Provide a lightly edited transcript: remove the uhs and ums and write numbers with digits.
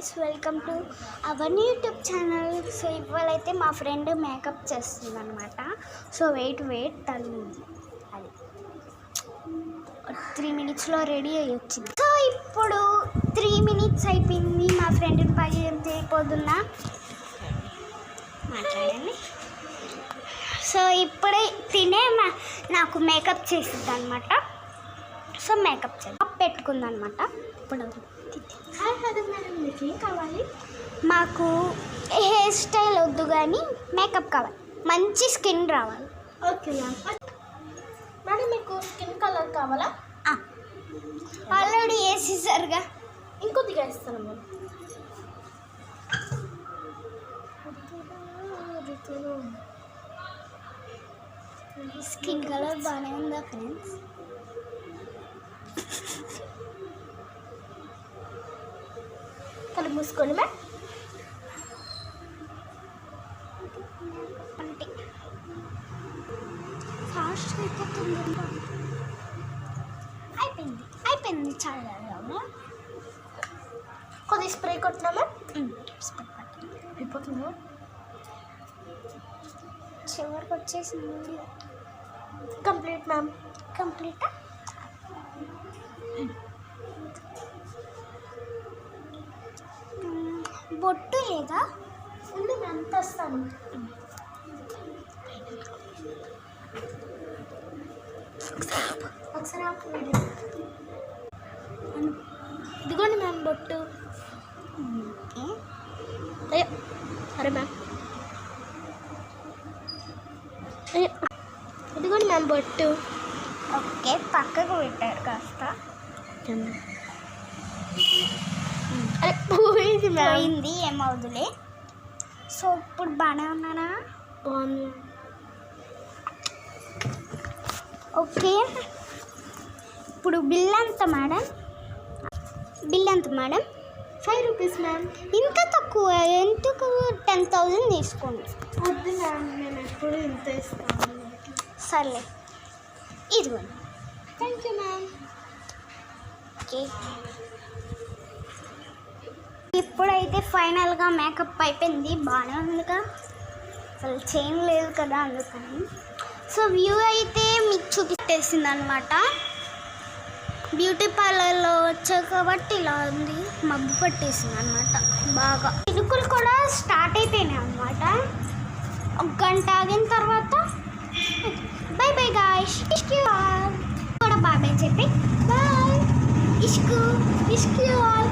Guys, welcome to our YouTube channel. So ఇవాళైతే మా friend makeup చేస్తుంది అనమాట. సో వెయిట్ తను అది 3 minutesలో రెడీ అయ్యి వచ్చింది. సో ఇప్పుడు 3 minutes అయిపోయింది. మా ఫ్రెండ్ని పరిచయం చేయకపోతున్నా మాట్లాడండి. సో ఇప్పుడే నాకు మేకప్ చేసిద్ది అనమాట. సో మేకప్ పెట్టుకుందనమాట. ఇప్పుడు మేడం, మీకు ఏం కావాలి? మాకు హెయిర్ స్టైల్ వద్దు కానీ మేకప్ కావాలి, మంచి స్కిన్ రావాలి. Okay ma'am. మేడం, మీకు స్కిన్ కలర్ కావాలా? ఆల్రెడీ వేసేసారుగా, ఇంకొద్దిగా ఇస్తాను మ్యామ్. స్కిన్ కలర్ బాగానే ఉందా ఫ్రెండ్స్? కళ్ళు మూసుకోండి మ్యామ్. అంటే ఫాస్ట్ అయిపోతుంది. అయిపోయింది చాలా. కొద్ది స్ప్రే కొట్టినా మ్యామ్. అయిపోతుందా? చివరికి వచ్చేసింది. Complete ma'am. కంప్లీటా? బొట్టు లేదా? ఉంది మ్యామ్, తెస్తాను. ఒకసారి ఇదిగోండి మ్యామ్ బొట్టు. అయ్యో సరే మ్యామ్. అయ్యో ఇదిగోండి మ్యామ్ బొట్టు. ఓకే, పక్కకు పెట్టారు కాస్త. అరే పోయింది మ్యామ్. పోయింది, ఏమవుదులే. సో ఇప్పుడు బాగానే ఉన్నానా? బాగుంది. ఓకే, ఇప్పుడు బిల్ ఎంత మేడం? 5 rupees ma'am. ఇంత తక్కువ ఎందుకు? 10,000 తీసుకోండి. వద్దు మ్యామ్, నేను ఎప్పుడు ఇంత ఇస్తాను. సర్లే, ఇదిగోండి. Thank you ma'am. ఓకే, ఇప్పుడైతే ఫైనల్గా మేకప్ అయిపోయింది. బాగానే ఉందిగా, అసలు చేంజ్ లేదు కదా అందుకని. సో వ్యూ అయితే మీకు చూపించేసింది అనమాట. బ్యూటీ పార్లర్లో వచ్చాక కాబట్టి ఇలా ఉంది. మబ్బు పట్టేసింది అనమాట బాగా. చినుకులు కూడా స్టార్ట్ అయిపోయినాయి అనమాట. 1 గంట ఆగిన తర్వాత by by guys. Ishq you all కూడా బాయ్ చెప్పి బాయ్. Ishq you all.